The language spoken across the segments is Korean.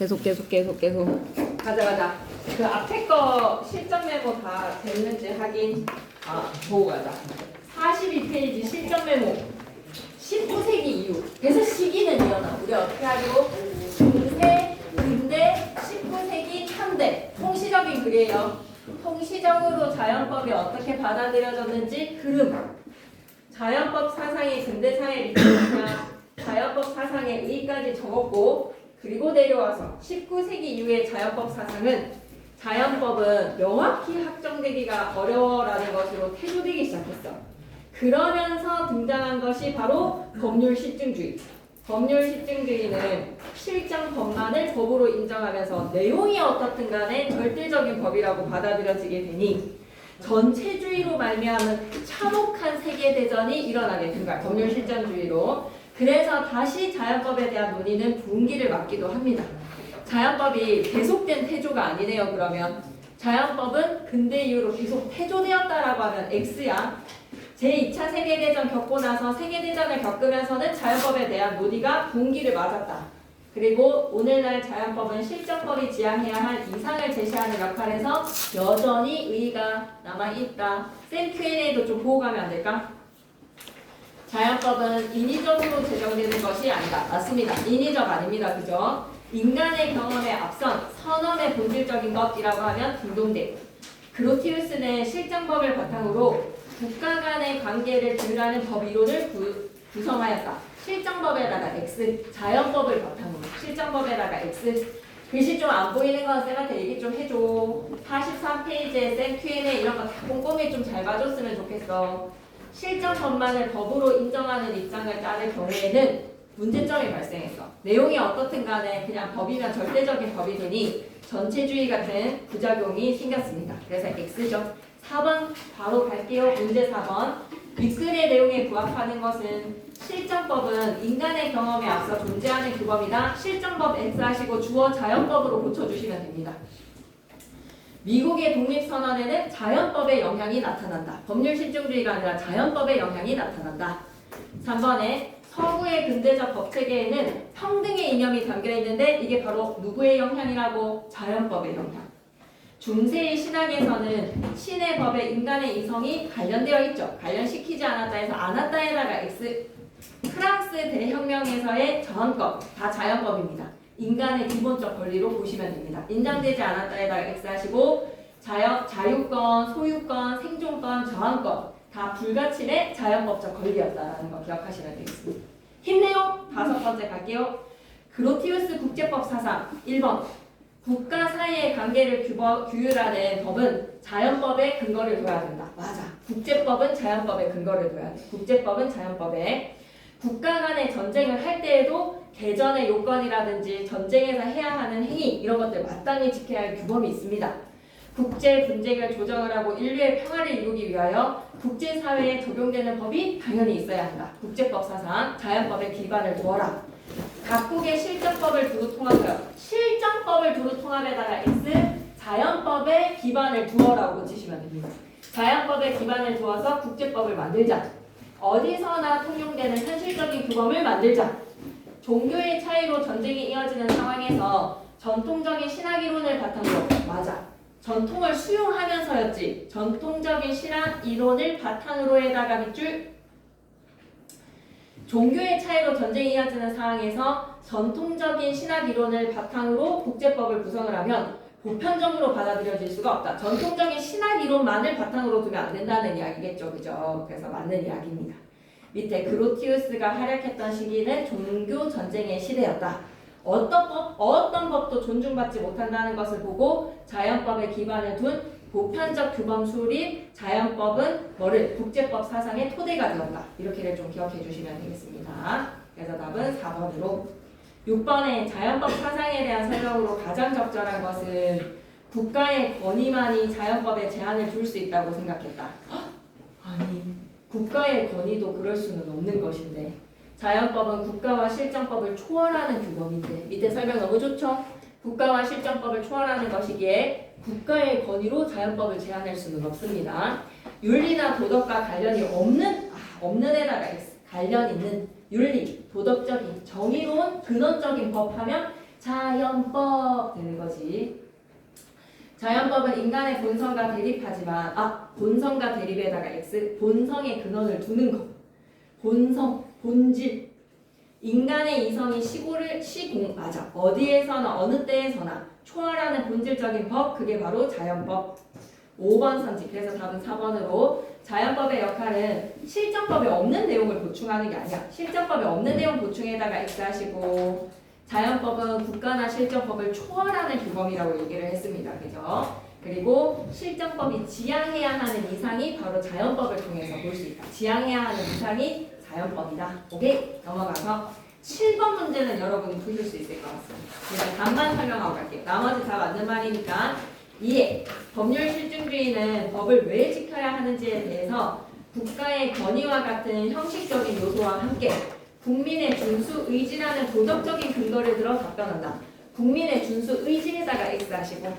계속. 가자. 그 앞에 거 실전 메모 다 됐는지 확인. 보고 가자. 42페이지 실전 메모. 19세기 이후. 그래서 시기는 이어나. 우리 어떻게 하기로? 중세, 근대, 19세기, 현대. 통시적인 글이에요. 통시적으로 자연법이 어떻게 받아들여졌는지 흐름. 자연법 사상이 근대사에 미쳤냐. 자연법 사상의 의의까지 적었고, 그리고 내려와서 19세기 이후의 자연법 사상은 자연법은 명확히 확정되기가 어려워라는 것으로 태조되기 시작했어. 그러면서 등장한 것이 바로 법률 실증주의. 법률 실증주의는 실정 법만을 법으로 인정하면서 내용이 어떻든 간에 절대적인 법이라고 받아들여지게 되니 전체주의로 말미암은 참혹한 세계대전이 일어나게 된 거야. 법률 실정주의로. 그래서 다시 자연법에 대한 논의는 분기를 맞기도 합니다. 자연법이 계속된 태조가 아니네요. 그러면 자연법은 근대 이후로 계속 태조되었다라고 하면 X야. 제2차 세계대전 겪고 나서 세계대전을 겪으면서는 자연법에 대한 논의가 분기를 맞았다. 그리고 오늘날 자연법은 실정법이 지향해야 할 이상을 제시하는 역할에서 여전히 의의가 남아있다. 쌤 Q&A도 좀 보고 가면 안 될까? 자연법은 인위적으로 제정되는 것이 아니다. 맞습니다. 인위적 아닙니다. 그죠? 인간의 경험에 앞선 선언의 본질적인 것이라고 하면 등동대. 그로티우스는 실정법을 바탕으로 국가 간의 관계를 규율하는 법 이론을 구성하였다. 실정법에다가 X, 자연법을 바탕으로 실정법에다가 X. 글씨 좀 안 보이는 건 쌤한테 얘기 좀 해줘. 43페이지에 쌤 Q&A 이런 거 다 꼼꼼히 좀 잘 봐줬으면 좋겠어. 실정법만을 법으로 인정하는 입장을 따를 경우에는 문제점이 발생했어. 내용이 어떻든 간에 그냥 법이면 절대적인 법이 되니 전체주의 같은 부작용이 생겼습니다. 그래서 X죠. 4번 바로 갈게요. 문제 4번. 윗글의 내용에 부합하는 것은 실정법은 인간의 경험에 앞서 존재하는 규범이다. 실정법 X 하시고 주어 자연법으로 고쳐주시면 됩니다. 미국의 독립선언에는 자연법의 영향이 나타난다. 법률 실증주의가 아니라 자연법의 영향이 나타난다. 3번에 서구의 근대적 법체계에는 평등의 이념이 담겨있는데 이게 바로 누구의 영향이라고? 자연법의 영향. 중세의 신학에서는 신의 법에 인간의 이성이 관련되어 있죠. 관련시키지 않았다 해서 안았다에다가 X. 프랑스 대혁명에서의 저항법, 다 자연법입니다. 인간의 기본적 권리로 보시면 됩니다. 인정되지 않았다에다가 X 하시고 자유권, 소유권, 생존권, 저항권 다 불가침의 자연법적 권리였다라는 거 기억하시면 되겠습니다. 힘내요. 5번째 갈게요. 그로티우스 국제법 사상 1번. 국가 사이의 관계를 규율하는 법은 자연법에 근거를 둬야 된다. 맞아. 국제법은 자연법에 근거를 둬야 돼. 국제법은 자연법에. 국가 간의 전쟁을 할 때에도 개전의 요건이라든지 전쟁에서 해야 하는 행위 이런 것들 마땅히 지켜야 할 규범이 있습니다. 국제 분쟁을 조정을 하고 인류의 평화를 이루기 위하여 국제사회에 적용되는 법이 당연히 있어야 한다. 국제법 사상, 자연법에 기반을 두어라. 각국의 실정법을 두루 통합하여 실정법을 두루 통합에다가 X, 자연법에 기반을 두어라고 고치시면 됩니다. 자연법에 기반을 두어서 국제법을 만들자. 어디서나 통용되는 현실적인 규범을 만들자. 종교의 차이로 전쟁이 이어지는 상황에서 전통적인 신학 이론을 바탕으로 맞아. 전통을 수용하면서였지. 전통적인 신학 이론을 바탕으로 해다가 밑줄 종교의 차이로 전쟁이 이어지는 상황에서 전통적인 신학 이론을 바탕으로 국제법을 구성을 하면 보편적으로 받아들여질 수가 없다. 전통적인 신학 이론만을 바탕으로 두면 안 된다는 이야기겠죠. 그죠? 그래서 맞는 이야기입니다. 밑에 그로티우스가 활약했던 시기는 종교 전쟁의 시대였다. 어떤 법도 존중받지 못한다는 것을 보고 자연법에 기반을 둔 보편적 규범 수립, 자연법은 뭐를? 국제법 사상의 토대가 되었다. 이렇게를 좀 기억해 주시면 되겠습니다. 그래서 답은 4번으로. 6번에 자연법 사상에 대한 설명으로 가장 적절한 것은 국가의 권위만이 자연법에 제한을 둘 수 있다고 생각했다. 아니, 국가의 권위도 그럴 수는 없는 것인데 자연법은 국가와 실정법을 초월하는 규범인데 밑에 설명 너무 좋죠? 국가와 실정법을 초월하는 것이기에 국가의 권위로 자연법을 제한할 수는 없습니다. 윤리나 도덕과 관련이 없는 데다가 관련 있는 윤리, 도덕적인, 정의로운, 근원적인 법 하면 자연법 되는 거지. 자연법은 인간의 본성과 대립하지만 본성과 대립에다가 X 본성의 근원을 두는 것. 본성, 본질. 인간의 이성이 맞아. 어디에서나 어느 때에서나 초월하는 본질적인 법, 그게 바로 자연법. 5번 선지. 그래서 답은 4번으로 자연법의 역할은 실전법에 없는 내용을 보충하는 게 아니야. 실전법에 없는 내용 보충에다가 X 하시고 자연법은 국가나 실전법을 초월하는 규범이라고 얘기를 했습니다. 그죠? 그리고 실전법이 지향해야 하는 이상이 바로 자연법을 통해서 볼 수 있다. 지향해야 하는 이상이 자연법이다. 오케이? 넘어가서 7번 문제는 여러분이 푸실 수 있을 것 같습니다. 일단 답만 설명하고 갈게요. 나머지 다 맞는 말이니까 이해. 법률 실증주의는 법을 왜 지켜야 하는지에 대해서 국가의 권위와 같은 형식적인 요소와 함께 국민의 준수 의지라는 도덕적인 근거를 들어 답변한다. 국민의 준수 의지에다가 X 하시고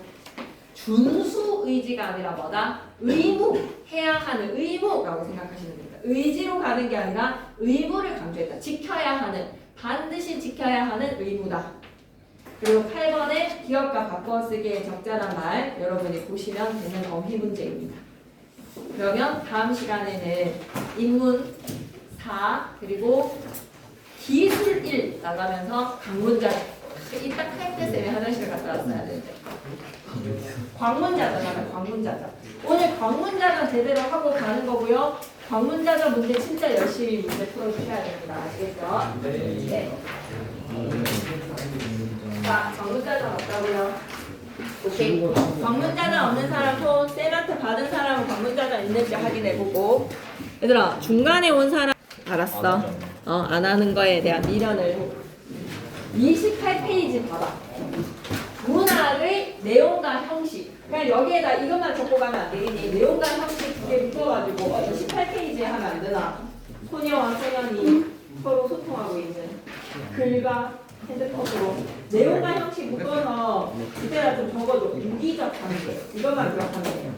준수 의지가 아니라 뭐다? 의무! 해야 하는 의무라고 생각하시면 됩니다. 의지로 가는 게 아니라 의무를 강조했다. 지켜야 하는, 반드시 지켜야 하는 의무다. 그리고 8번에 기업과 바꿔쓰기의 적절한 말 여러분이 보시면 되는 어휘 문제입니다. 그러면 다음 시간에는 인문 4 그리고 기술 1 나가면서 강문자 이따 탈때 쌤이 화장실 갔다 왔어야 되는데 광문자전 광문자전 오늘 광문자전 제대로 하고 가는 거고요. 광문자전 문제 진짜 열심히 문제 풀어주셔야 됩니다. 아시겠죠? 네. 자, 광문자전 없다고요? 오케이. 광문자전 없는 사람 손, 쌤한테 받은 사람은 광문자전 있는지 확인해보고. 얘들아, 중간에 온 사람 알았어. 안 하는 거에 대한 미련을 28페이지 봐봐. 문학의 내용과 형식. 그냥 여기에다 이것만 적고 가면 안 되겠니? 내용과 형식 두 개 붙어가지고 28페이지에 하면 안 되나? 소녀와 소년이 서로 소통하고 있는 글과 핸드폰으로 내용과 형식 묶어서 이때라 좀 적어줘. 유기적 관계. 이것만 기억하면 돼요.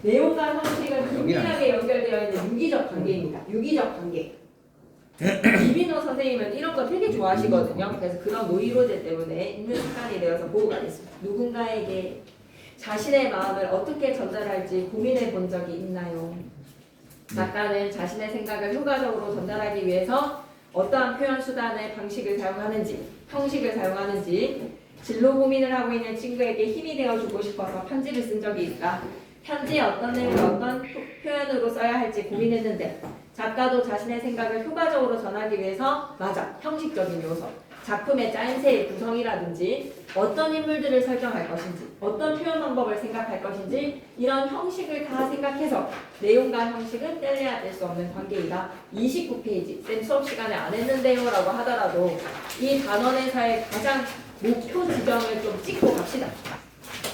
내용과 형식은 긴밀하게 연결되어 있는 유기적 관계입니다. 유기적 관계. 이빈호 선생님은 이런 거 되게 좋아하시거든요. 그래서 그런 노이로제 때문에 읽는 습관이 되어서 보호가 됐습니다. 누군가에게 자신의 마음을 어떻게 전달할지 고민해 본 적이 있나요? 작가는 자신의 생각을 효과적으로 전달하기 위해서 어떠한 표현 수단의 방식을 사용하는지, 형식을 사용하는지, 진로 고민을 하고 있는 친구에게 힘이 되어주고 싶어서 편지를 쓴 적이 있다. 편지에 어떤 내용을 어떤 표현으로 써야 할지 고민했는데 작가도 자신의 생각을 효과적으로 전하기 위해서 맞아, 형식적인 요소, 작품의 짜임새의 구성이라든지 어떤 인물들을 설정할 것인지 어떤 표현 방법을 생각할 것인지 이런 형식을 다 생각해서 내용과 형식은 떼내야 될 수 없는 관계이다. 29페이지 쌤 수업 시간에 안 했는데요 라고 하더라도 이 단원에서의 가장 목표 지점을 좀 찍고 갑시다.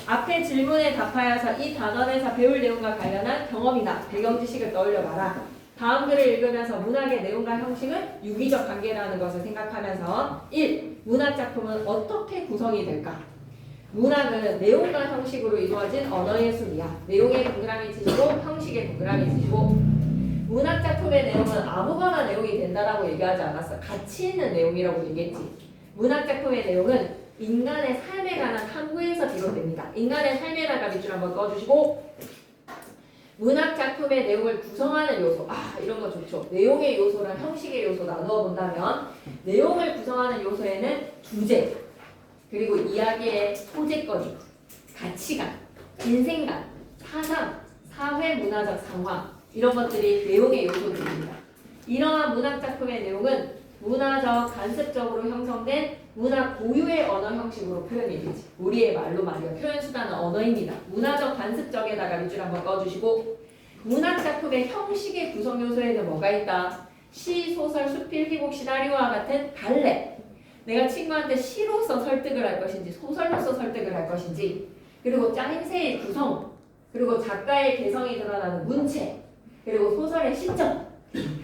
앞에 질문에 답하여서 이 단원에서 배울 내용과 관련한 경험이나 배경 지식을 떠올려봐라. 다음 글을 읽으면서 문학의 내용과 형식은 유기적 관계라는 것을 생각하면서 1. 문학작품은 어떻게 구성이 될까? 문학은 내용과 형식으로 이루어진 언어예술이야. 내용의 동그라미치고 형식의 동그라미치고 문학작품의 내용은 아무거나 내용이 된다라고 얘기하지 않았어. 가치 있는 내용이라고 얘기했지. 문학작품의 내용은 인간의 삶에 관한 탐구에서 비롯됩니다. 인간의 삶에다가 밑줄 한번 꺼주시고 문학 작품의 내용을 구성하는 요소. 이런 거 좋죠. 내용의 요소랑 형식의 요소 나누어 본다면 내용을 구성하는 요소에는 주제, 그리고 이야기의 소재거리, 가치관, 인생관, 사상, 사회 문화적 상황 이런 것들이 내용의 요소들입니다. 이러한 문학 작품의 내용은 문화적 간접적으로 형성된 문학 고유의 언어 형식으로 표현이 되지. 우리의 말로 말이야. 표현 수단은 언어입니다. 문화적 관습적에다가 밑줄 한번 꺼주시고 문학 작품의 형식의 구성 요소에는 뭐가 있다? 시, 소설, 수필, 희곡, 시나리오와 같은 갈래. 내가 친구한테 시로서 설득을 할 것인지 소설로서 설득을 할 것인지 그리고 짜임새의 구성 그리고 작가의 개성이 드러나는 문체 그리고 소설의 시점,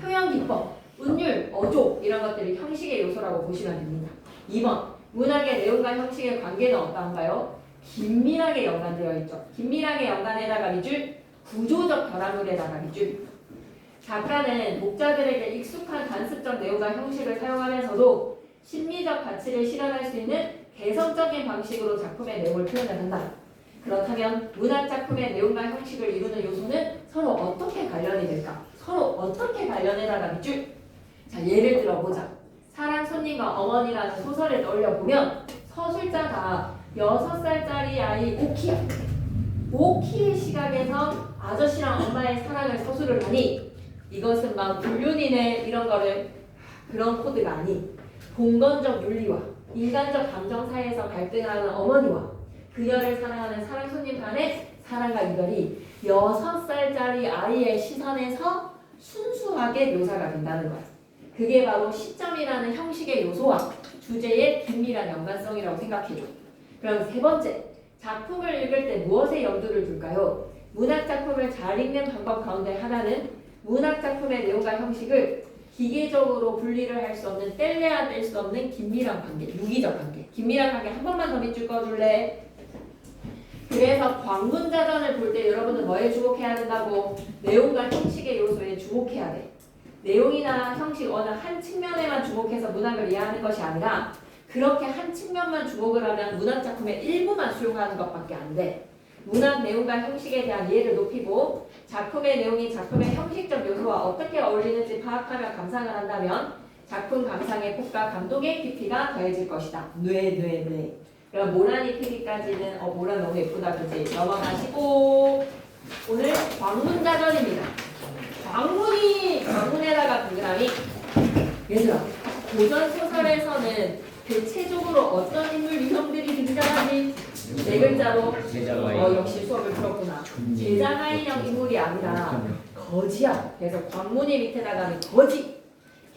표현 기법, 운율, 어조 이런 것들이 형식의 요소라고 보시면 됩니다. 2번 문학의 내용과 형식의 관계는 어떠한가요? 긴밀하게 연관되어 있죠. 긴밀하게 연관에다가 밑줄 구조적 결합물에다가 밑줄 작가는 독자들에게 익숙한 관습적 내용과 형식을 사용하면서도 심리적 가치를 실현할 수 있는 개성적인 방식으로 작품의 내용을 표현을 한다. 그렇다면 문학작품의 내용과 형식을 이루는 요소는 서로 어떻게 관련이 될까? 서로 어떻게 관련해 나가 밑줄? 자, 예를 들어보자. 사랑 손님과 어머니라는 소설을 떠올려보면 서술자가 6살짜리 아이 오키야. 오키의 시각에서 아저씨랑 엄마의 사랑을 서술을 하니 이것은 막 불륜이네 이런 거를 그런 코드가 아닌 봉건적 윤리와 인간적 감정 사이에서 갈등하는 어머니와 그녀를 사랑하는 사랑 손님 간의 사랑과 이별이 6살짜리 아이의 시선에서 순수하게 묘사가 된다는 거야. 그게 바로 시점이라는 형식의 요소와 주제의 긴밀한 연관성이라고 생각해줘. 그럼 세 번째, 작품을 읽을 때 무엇에 염두를 둘까요? 문학작품을 잘 읽는 방법 가운데 하나는 문학작품의 내용과 형식을 기계적으로 분리를 할 수 없는 뗄래야 뗄 수 없는 긴밀한 관계, 유기적 관계. 긴밀한 관계 한 번만 더 밑줄 꺼줄래? 그래서 광문자전을 볼 때 여러분은 뭐에 주목해야 된다고? 내용과 형식의 요소에 주목해야 돼. 내용이나 형식 어느 한 측면에만 주목해서 문학을 이해하는 것이 아니라 그렇게 한 측면만 주목을 하면 문학작품의 일부만 수용하는 것밖에 안 돼. 문학 내용과 형식에 대한 이해를 높이고 작품의 내용이 작품의 형식적 요소와 어떻게 어울리는지 파악하며 감상을 한다면 작품 감상의 폭과 감동의 깊이가 더해질 것이다. 뇌. 그럼 모란이 피기까지는 모란 너무 예쁘다 그지? 넘어가시고 오늘 광문자전입니다. 광문에다가 동그라미. 얘들아, 고전 소설에서는 대체적으로 어떤 인물 유형들이 등장하지? 네 글자로. 역시 수업을 들었구나. 제자가인형 인물이 아니라 거지야. 그래서 광문이 밑에다가는 거지.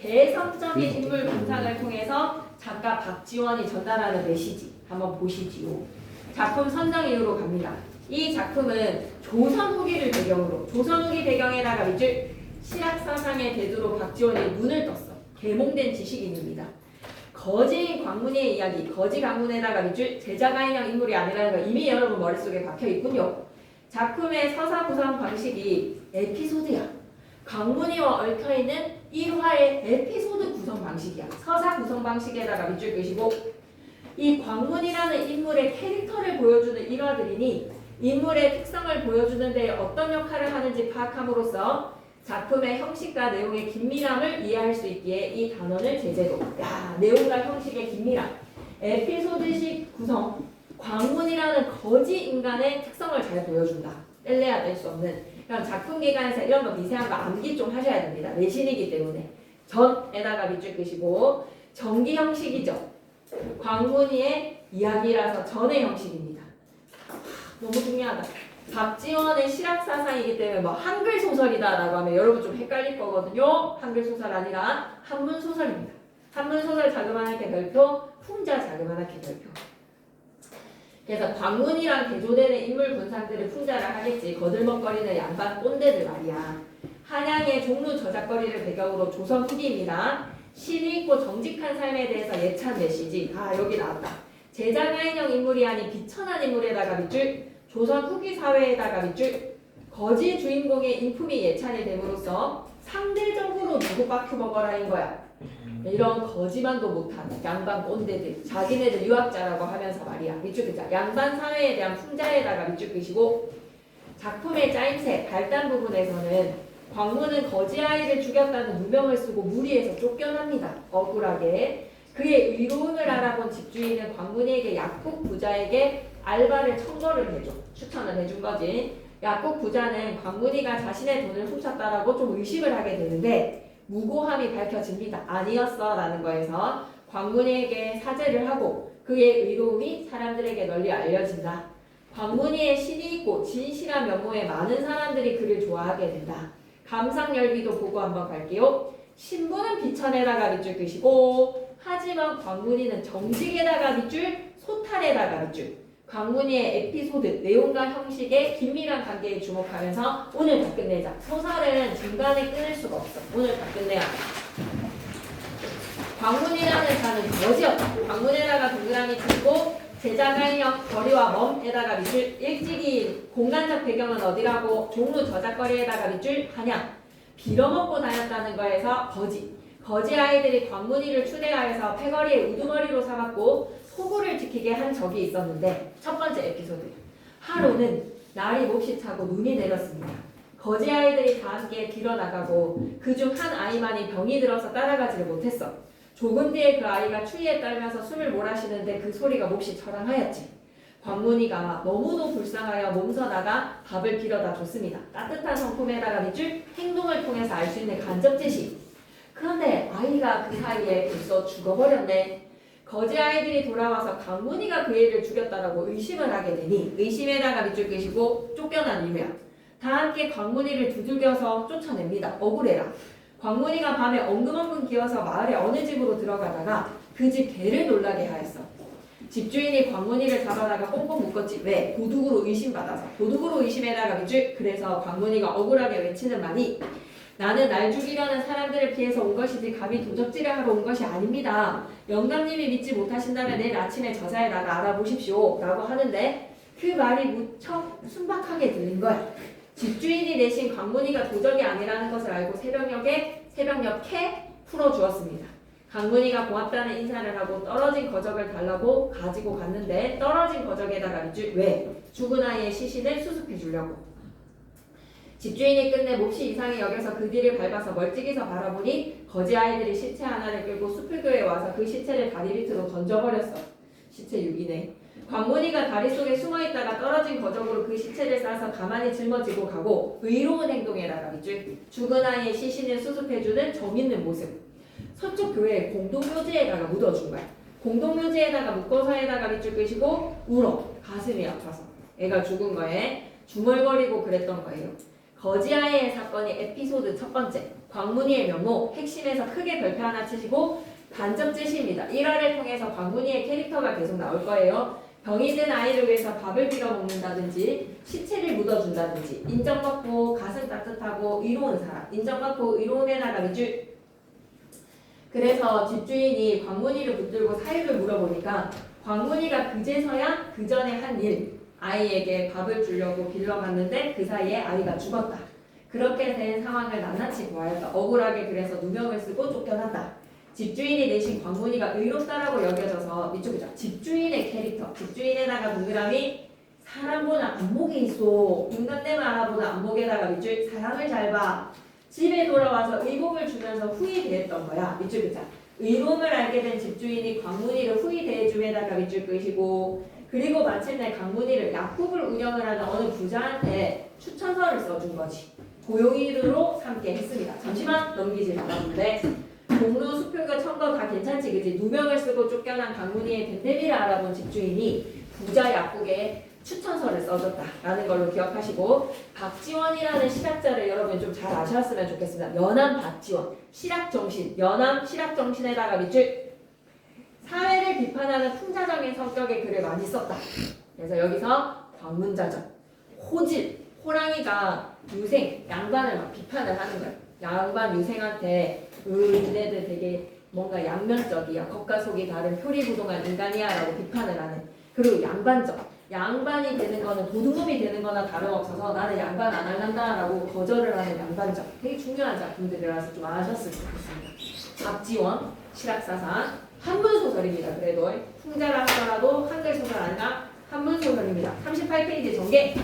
개성적인 인물 감상을 통해서 작가 박지원이 전달하는 메시지 한번 보시지요. 작품 선정 이유로 갑니다. 이 작품은 조선 후기를 배경으로, 조선 후기 배경에다가 밑줄 실학사상의 대두로 박지원이 눈을 떴어. 계몽된 지식인입니다. 거지 광문의 이야기, 거지 광문에다가 밑줄 제자가인형 인물이 아니라는 거 이미 여러분 머릿속에 박혀 있군요. 작품의 서사 구성 방식이 에피소드야. 광문이와 얽혀있는 1화의 에피소드 구성 방식이야. 서사 구성 방식에다가 밑줄 끄시고 이 광문이라는 인물의 캐릭터를 보여주는 1화들이니 인물의 특성을 보여주는 데 어떤 역할을 하는지 파악함으로써 작품의 형식과 내용의 긴밀함을 이해할 수 있기에 이 단원을 제재로. 야, 내용과 형식의 긴밀함. 에피소드식 구성. 광문이라는 거지 인간의 특성을 잘 보여준다. 뗄래야 뗄 수 없는. 그럼 작품 기간에서 이런 거 미세한 거 암기 좀 하셔야 됩니다. 내신이기 때문에. 전에다가 밑줄 끄시고 전기 형식이죠. 광문이의 이야기라서 전의 형식입니다. 너무 중요하다. 박지원의 실학사상이기 때문에 뭐 한글 소설이다라고 하면 여러분 좀 헷갈릴 거거든요. 한글 소설 아니라 한문 소설입니다. 한문 소설 자그마하게 별표, 풍자 자그마하게 별표. 그래서 광문이랑 대조되는 인물 군상들을 풍자를 하겠지. 거들먹거리는 양반 꼰대들 말이야. 한양의 종로 저작거리를 배경으로 조선 후기입니다. 신이 있고 정직한 삶에 대해서 예찬 메시지. 여기 나왔다. 제자가인형 인물이 아닌 비천한 인물에다가 밑줄, 조선 후기 사회에다가 밑줄, 거지 주인공의 인품이 예찬이 됨으로써 상대적으로 누구 바큐버거라인 거야. 이런 거지만도 못하는 양반 꼰대들, 자기네들 유학자라고 하면서 말이야. 밑줄 끄자. 양반 사회에 대한 풍자에다가 밑줄 끄시고 작품의 짜임새, 발단 부분에서는 광문은 거지 아이를 죽였다는 누명을 쓰고 무리해서 쫓겨납니다. 억울하게. 그의 의로움을 알아본 집주인은 광문이에게 약국 부자에게 알바를 청거를 해줘. 추천을 해준 거지. 약국 부자는 광문이가 자신의 돈을 훔쳤다라고 좀 의심을 하게 되는데 무고함이 밝혀집니다. 아니었어 라는 거에서 광문이에게 사죄를 하고 그의 의로움이 사람들에게 널리 알려진다. 광문이의 신이 있고 진실한 면모에 많은 사람들이 그를 좋아하게 된다. 감상열기도 보고 한번 갈게요. 신부는 비천에다가 밑줄 끄시고 하지만 광문이는 정직에다가 밑줄, 소탈에다가 밑줄. 광문이의 에피소드, 내용과 형식의 긴밀한 관계에 주목하면서 오늘 다 끝내자. 소설은 중간에 끊을 수가 없어. 오늘 다 끝내야 돼. 광문이라는 자는 거지였다. 광문에다가 동그라미 치고 제자가인형 거리와 먼에다가 밑줄, 일찍이 공간적 배경은 어디라고? 종로 저작거리에다가 밑줄, 한양. 빌어먹고 다녔다는 거에서 거지. 거지 아이들이 광문이를 추대하여서 패거리에 우두머리로 삼았고 소구를 지키게 한 적이 있었는데 첫 번째 에피소드. 하루는 날이 몹시 차고 눈이 내렸습니다. 거지 아이들이 다 함께 길어 나가고 그중 한 아이만이 병이 들어서 따라가지를 못했어. 조금 뒤에 그 아이가 추위에 떨면서 숨을 몰아쉬는데 그 소리가 몹시 처량하였지. 광문이가 너무도 불쌍하여 몸서 나가 밥을 빌어다 줬습니다. 따뜻한 성품에다가 밑줄 행동을 통해서 알 수 있는 간접 제시. 그런데 아이가 그 사이에 벌써 죽어버렸네. 거지 아이들이 돌아와서 광문이가 그 애를 죽였다라고 의심을 하게 되니 의심에다가 밑줄 끄시고 쫓겨난 이유야. 다 함께 광문이를 두들겨서 쫓아냅니다. 억울해라. 광문이가 밤에 엉금엉금 기어서 마을의 어느 집으로 들어가다가 그 집 개를 놀라게 하였어. 집주인이 광문이를 잡아다가 꽁꽁 묶었지. 왜? 도둑으로 의심받아서. 도둑으로 의심에다가 밑줄. 그래서 광문이가 억울하게 외치는 말이 나는 날 죽이려는 사람들을 피해서 온 것이지 감히 도적질을 하러 온 것이 아닙니다. 영감님이 믿지 못하신다면 내일 아침에 저자에다가 알아보십시오. 라고 하는데 그 말이 무척 순박하게 들린 거야. 집주인이 내신 광문이가 도적이 아니라는 것을 알고 새벽녘에 풀어주었습니다. 광문이가 고맙다는 인사를 하고 떨어진 거적을 달라고 가지고 갔는데 떨어진 거적에다가 밑줄. 왜? 죽은 아이의 시신을 수습해 주려고. 집주인이 끝내 몹시 이상히 여겨서 그 뒤를 밟아서 멀찍이서 바라보니 거지 아이들이 시체 하나를 끌고 수풀교에 와서 그 시체를 다리 밑으로 던져버렸어. 시체 6이네. 광문이가 다리 속에 숨어있다가 떨어진 거적으로 그 시체를 싸서 가만히 짊어지고 가고 의로운 행동에다가 밑줄. 죽은 아이의 시신을 수습해주는 정있는 모습. 서쪽 교회에 공동묘지에다가 묻어준 거야. 공동묘지에다가 묶어서에다가 밑줄 끄시고 울어. 가슴이 아파서. 애가 죽은 거에 중얼거리고 그랬던 거예요. 거지아이의 사건이 에피소드 첫 번째. 광문이의 면모 핵심에서 크게 별표 하나 치시고 간접 제시입니다. 1화를 통해서 광문이의 캐릭터가 계속 나올 거예요. 병이 든 아이를 위해서 밥을 빌어 먹는다든지 시체를 묻어준다든지 인정받고 가슴 따뜻하고 의로운 사람. 인정받고 의로운에다가 밑줄. 그래서 집주인이 광문이를 붙들고 사유를 물어보니까 광문이가 그제서야 그 전에 한 일 아이에게 밥을 주려고 빌려갔는데 그 사이에 아이가 죽었다. 그렇게 된 상황을 낱낱이 보았다. 억울하게 그래서 누명을 쓰고 쫓겨났다. 집주인이 내신 광문이가 의롭다라고 여겨져서 이쪽이죠. 집주인의 캐릭터. 집주인에다가 동그라미 사람보다 안목이 있어. 인간내만 알아보는 안목에다가 밑줄 사람을 잘 봐. 집에 돌아와서 의복을 주면서 후히 대했던 거야. 밑줄 끄자. 의로움을 알게 된 집주인이 광문이를 후히 대해줌에다가 밑줄 끄시고 그리고 마침내 광문이를 약국을 운영을 하는 어느 부자한테 추천서를 써준 거지. 고용인으로 삼게 했습니다. 잠시만 넘기지 말았는데 공로, 수표가, 첨거 다 괜찮지 그지? 누명을 쓰고 쫓겨난 광문이의 댄데미를 알아본 집주인이 부자 약국에 추천서를 써줬다라는 걸로 기억하시고 박지원이라는 실학자를 여러분 좀 잘 아셨으면 좋겠습니다. 연암 박지원, 실학정신, 연암 실학정신에다가 밑줄 사회를 비판하는 풍자적인 성격의 글을 많이 썼다. 그래서 여기서 광문자적, 호질, 호랑이가 유생, 양반을 막 비판을 하는 거예요. 양반 유생한테 니네들 되게 뭔가 양면적이야. 겉과 속이 다른 표리부동한 인간이야 라고 비판을 하는. 그리고 양반적. 양반이 되는 거는 도둑놈이 되는 거나 다름없어서 나는 양반 안 할란다 라고 거절을 하는 양반적. 되게 중요한 작품들이라서 좀 아셨으면 좋겠습니다. 박지원, 실학사상. 한문소설입니다. 그래도 풍자라 하더라도 한글 소설 아니라 한문소설입니다. 38페이지 전개.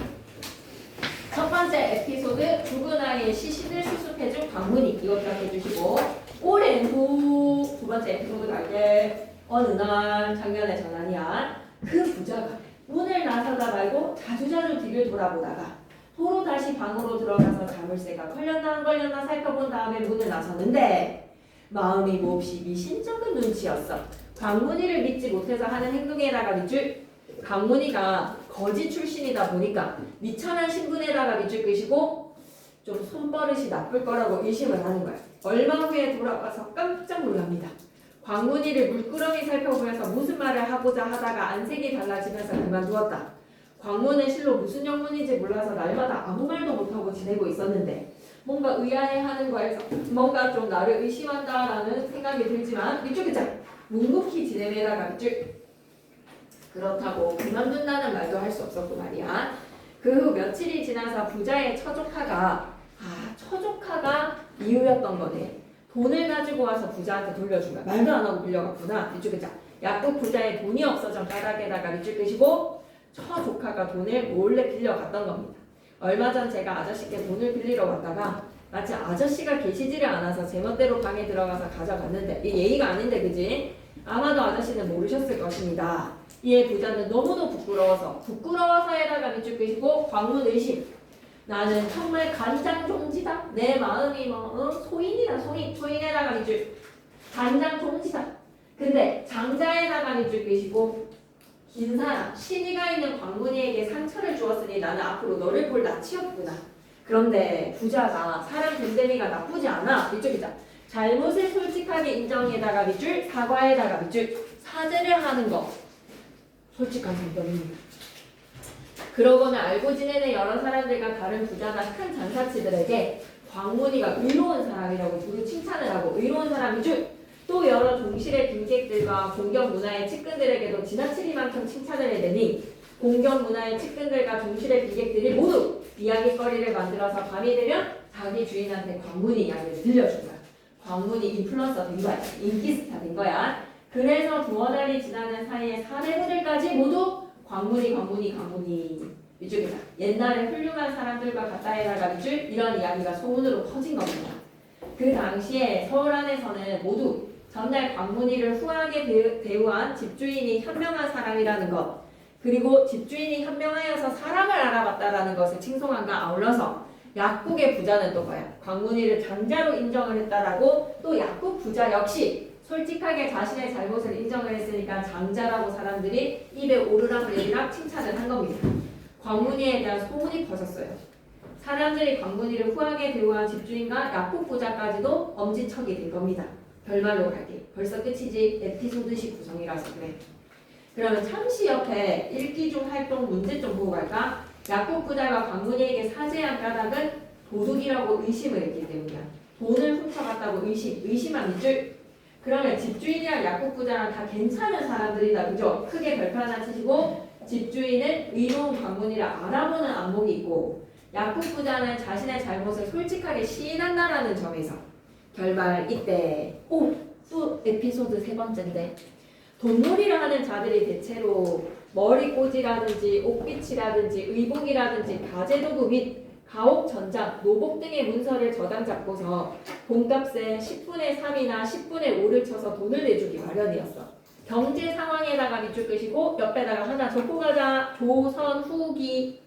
첫 번째 에피소드 죽은 아이의 시신을 수습해준 광문이. 이것 기억해주시고 오랜 후 두 번째 에피소드 갈게. 어느 날 작년의 전환이야. 그 부자가 문을 나서다 말고 자주자주 뒤를 돌아보다가 도로 다시 방으로 들어가서 자물쇠가 걸렸나 안 걸렸나 살펴본 다음에 문을 나서는데 마음이 몹시 미신쩍은 눈치였어. 광문이를 믿지 못해서 하는 행동에다가 밑줄. 광문이가 거지 출신이다 보니까 미천한 신분에다가 밑줄 끄시고 좀 손버릇이 나쁠 거라고 의심을 하는 거야. 얼마 후에 돌아와서 깜짝 놀랍니다. 광문이를 물끄러미 살펴보면서 무슨 말을 하고자 하다가 안색이 달라지면서 그만두었다. 광문은 실로 무슨 영문인지 몰라서 날마다 아무 말도 못하고 지내고 있었는데 뭔가 의아해하는 거에서 뭔가 좀 나를 의심한다라는 생각이 들지만 이쪽이자 묵묵히 지내매다가 밑줄. 그렇다고 그만둔다는 말도 할 수 없었고 말이야. 그 후 며칠이 지나서 부자의 처조카가 이유였던 거네. 돈을 가지고 와서 부자한테 돌려준 거야. 말도 안 하고 빌려갔구나. 이쪽이자 약국 부자의 돈이 없어져 바닥에다가 밑줄 끄시고 처 조카가 돈을 몰래 빌려갔던 겁니다. 얼마 전 제가 아저씨께 돈을 빌리러 왔다가 마치 아저씨가 계시지를 않아서 제멋대로 방에 들어가서 가져갔는데 이 예의가 아닌데 그지? 아마도 아저씨는 모르셨을 것입니다. 이에 부자는 너무도 부끄러워서에다가 밑줄 끄시고 광문 의심. 나는 정말 간장종지다. 내 마음이 소인이다. 소인에다가 밑줄. 간장종지다. 근데 장자에다가 밑줄 끄시고 긴 사람, 신의가 있는 광문이에게 상처를 주었으니 나는 앞으로 너를 볼 낯이 없구나. 그런데 부자가 사람 됨됨이가 나쁘지 않아. 밑줄이자. 잘못을 솔직하게 인정에다가 밑줄, 사과에다가 밑줄, 사죄를 하는 거. 솔직한 성격입니다. 그러고는 알고 지내는 여러 사람들과 다른 부자나 큰 장사치들에게 광문이가 의로운 사람이라고 두루 칭찬을 하고 의로운 사람 밑줄, 또 여러 종실의 빈객들과 공경 문화의 측근들에게도 지나치리만큼 칭찬을 해대니 공경 문화의 측근들과 종실의 빈객들이 모두 이야기거리를 만들어서 밤이 되면 자기 주인한테 광문이 이야기를 들려준 거야. 광문이 인플루언서 된 거야. 인기스타 된 거야. 그래서 두어 달이 지나는 사이에 사내부들까지 모두 광문이 이쪽이다. 옛날에 훌륭한 사람들과 가까이다가 밑줄 이런 이야기가 소문으로 퍼진 겁니다. 그 당시에 서울 안에서는 모두 전날 광문이를 후하게 대우한 집주인이 현명한 사람이라는 것, 그리고 집주인이 현명하여서 사람을 알아봤다라는 것을 칭송한과 아울러서 약국의 부자는 또 뭐야? 광문이를 장자로 인정을 했다라고 또 약국 부자 역시 솔직하게 자신의 잘못을 인정을 했으니까 장자라고 사람들이 입에 오르락내리락 칭찬을 한 겁니다. 광문이에 대한 소문이 퍼졌어요. 사람들이 광문이를 후하게 대우한 집주인과 약국 부자까지도 엄지척이 된 겁니다. 별말로 갈게. 벌써 끝이지. 에피소드식 구성이라서 그래. 그러면 잠시 옆에 읽기 중 활동 문제 좀 보고 갈까? 약국 부자가 광문이에게 사죄한 까닭은 도둑이라고 의심을 했기 때문이야. 돈을 훔쳐갔다고 의심한 밑줄. 그러면 집주인이랑 약국 부자랑 다 괜찮은 사람들이다. 그죠? 크게 별표 하나 치시고 집주인은 의로운 광문이를 알아보는 안목이 있고 약국 부자는 자신의 잘못을 솔직하게 시인한다라는 점에서 결말 이때 또 에피소드 세 번째인데 돈놀이를 하는 자들이 대체로 머리꽂이라든지 옷빛이라든지 의복이라든지 가재도구 및 가옥 전장, 노복 등의 문서를 저당 잡고서 돈값의 10분의 3이나 10분의 5를 쳐서 돈을 내주기 마련이었어. 경제 상황에다가 밑줄 끄시고 옆에다가 하나 적고 가자. 조선 후기.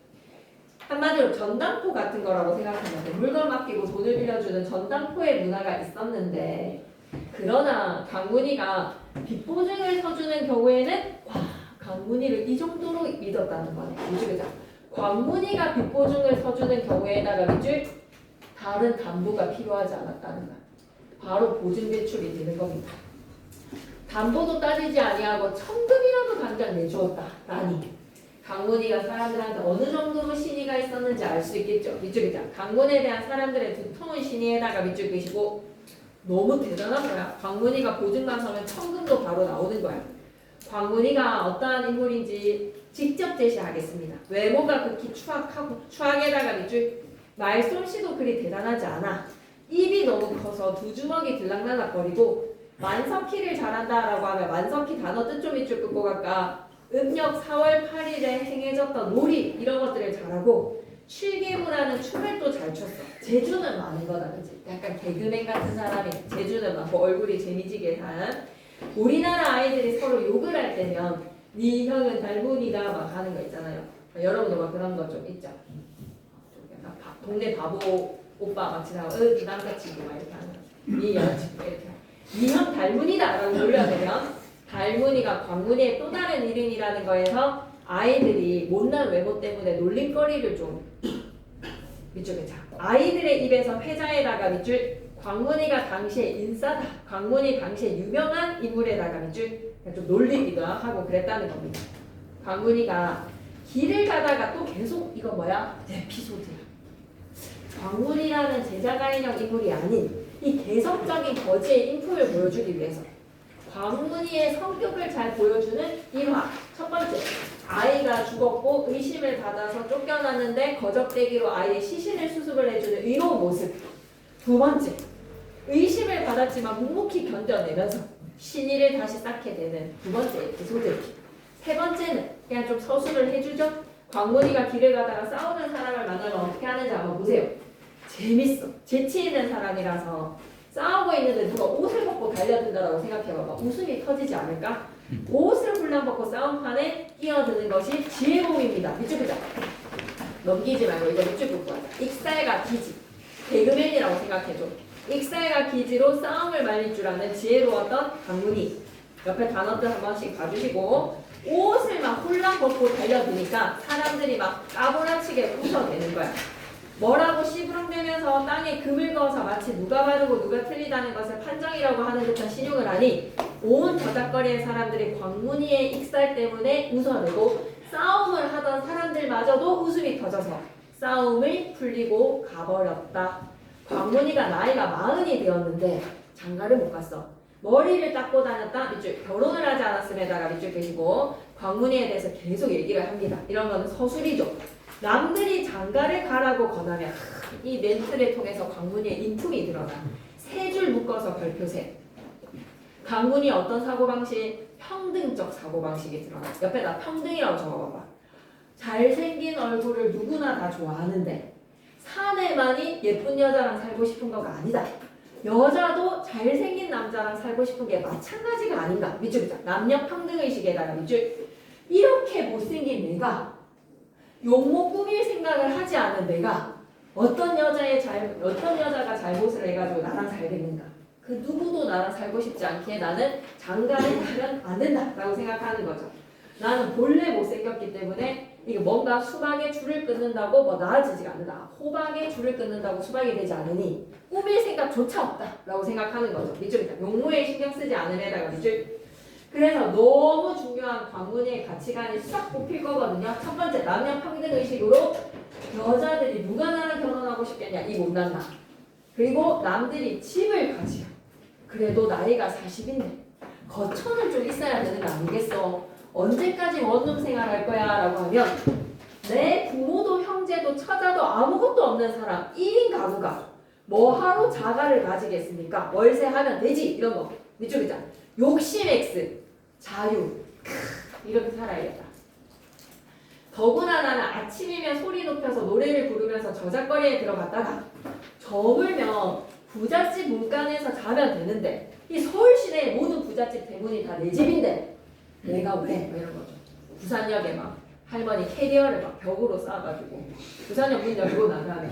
한마디로 전당포 같은 거라고 생각하면 돼. 물건 맡기고 돈을 빌려주는 전당포의 문화가 있었는데 그러나 광문이가 빚보증을 서주는 경우에는 광문이를 이 정도로 믿었다는 거네. 밑줄이자. 광문이가 빚보증을 서주는 경우에다가 밑줄 다른 담보가 필요하지 않았다는 거야. 바로 보증 대출이 되는 겁니다. 담보도 따지지 아니하고 천금이라도 당장 내주었다. 라니. 광문이가 사람들한테 어느 정도로 신의가 있었는지 알 수 있겠죠. 밑줄이자. 광문에 대한 사람들의 두터운 신의에다가 밑줄 끄시고 너무 대단한 거야. 광문이가 보증만 서면 천금도 바로 나오는 거야. 광문이가 어떠한 인물인지 직접 제시하겠습니다. 외모가 극히 추악에다가 밑줄 말솜씨도 그리 대단하지 않아. 입이 너무 커서 두 주먹이 들락날락거리고 만석키를 잘한다라고 하면 만석키 단어 뜻 좀 밑줄 끄고 갈까. 음력 4월 8일에 행해졌던 놀이 이런 것들을 잘하고 칠계무라는 춤을 또 잘 췄어. 재주는 많은 거다. 그치? 약간 개그맨 같은 사람이 재주는 많고 얼굴이 재미지게 산. 우리나라 아이들이 서로 욕을 할 때면 네 형은 달문이다 막 하는 거 있잖아요. 여러분도 막 그런 거 좀 있죠. 약간 동네 바보 오빠 막 지나가고 네 남자친구 막 이렇게 하는 거. 네 여자친구 이렇게 네 형 달문이다 라고 놀려대면 달문이가 광문이의 또 다른 이름이라는 거에서 아이들이 못난 외모 때문에 놀림거리를 좀 밑줄에 자. 아이들의 입에서 회자에다가 밑줄 광문이가 당시에 인싸다. 광문이 당시에 유명한 인물에다가 밑줄 좀 놀리기도 하고 그랬다는 겁니다. 광문이가 길을 가다가 또 계속 이거 뭐야? 에피소드야. 광문이라는 제자가인형 인물이 아닌 이 개성적인 거지의 인품을 보여주기 위해서 광문이의 성격을 잘 보여주는 일화. 첫 번째, 아이가 죽었고 의심을 받아서 쫓겨났는데 거적대기로 아이의 시신을 수습을 해주는 의로운 모습. 두 번째, 의심을 받았지만 묵묵히 견뎌내면서 신의를 다시 쌓게 되는 두 번째 에피소드. 세 번째는 그냥 좀 서술을 해주죠. 광문이가 길을 가다가 싸우는 사람을 만나면 어떻게 하는지 한번 보세요. 재밌어. 재치 있는 사람이라서 싸우고 있는데 누가 옷을 벗고 달려든다라고 생각해봐봐. 웃음이 터지지 않을까? 옷을 훌랑벗고 싸움판에 끼어드는 것이 지혜공입니다. 밑줄 보자. 넘기지 말고 이거 밑줄 보고 하자. 익살과 기지. 개그맨이라고 생각해줘. 익살과 기지로 싸움을 말릴 줄 아는 지혜로웠던 강문이. 옆에 단어들 한 번씩 봐주시고 옷을 막 훌랑벗고 달려드니까 사람들이 막 까무라치게 웃어대는 거야. 뭐라고 씨부렁대면서 땅에 금을 그어서 마치 누가 바르고 누가 틀리다는 것을 판정이라고 하는 듯한 신용을 하니 온 저작거리의 사람들이 광문이의 익살 때문에 웃어내고 싸움을 하던 사람들마저도 웃음이 터져서 싸움을 풀리고 가버렸다. 광문이가 나이가 40이 되었는데 장가를 못 갔어. 머리를 닦고 다녔다. 밑줄 결혼을 하지 않았음에다가 밑줄 빼시고 광문이에 대해서 계속 얘기를 합니다. 이런 거는 서술이죠. 남들이 장가를 가라고 권하면 이 멘트를 통해서 광문이의 인품이 드러나. 세 줄 묶어서 별표세. 강문이 어떤 사고방식? 평등적 사고방식이 드러나. 옆에다 평등이라고 적어봐봐. 잘생긴 얼굴을 누구나 다 좋아하는데 사내만이 예쁜 여자랑 살고 싶은 거가 아니다. 여자도 잘생긴 남자랑 살고 싶은 게 마찬가지가 아닌가. 밑줄이자. 남녀 평등의식에다가 밑줄. 이렇게 못생긴 내가 용모 꾸밀 생각을 하지 않은 내가 어떤 여자가 잘못을 해가지고 나랑 살겠는가. 그 누구도 나랑 살고 싶지 않기에 나는 장가를 가면 안 된다라고 생각하는 거죠. 나는 본래 못생겼기 때문에 이게 뭔가 수박에 줄을 끊는다고 뭐 나아지지가 않는다. 호박에 줄을 끊는다고 수박이 되지 않으니 꾸밀 생각조차 없다라고 생각하는 거죠. 밑줄이다. 용모에 신경 쓰지 않음에다가 밑줄. 그래서 너무 중요한 광문이의 가치관이 싹 뽑힐 거거든요. 첫 번째, 남녀 평등 의식으로 여자들이 누가 나랑 결혼하고 싶겠냐, 이 못난 나. 그리고 남들이 집을 가지요. 그래도 나이가 40인데 거처는 좀 있어야 되는 거 아니겠어? 언제까지 원룸 생활할 거야? 라고 하면 내 부모도 형제도 처자도 아무것도 없는 사람 1인 가구가 뭐하러 자가를 가지겠습니까? 월세 하면 되지. 이런 거. 밑줄이자. 욕심 X. 자유. 이렇게 살아야겠다. 더구나 나는 아침이면 소리 높여서 노래를 부르면서 저작거리에 들어갔다가 저물면 부잣집 문간에서 자면 되는데 이 서울 시내의 모든 부잣집 대문이 다 내 집인데 내가 왜? 이런 거죠. 부산역에 막 할머니 캐리어를 막 벽으로 쌓아가지고 부산역 문 열고 나가면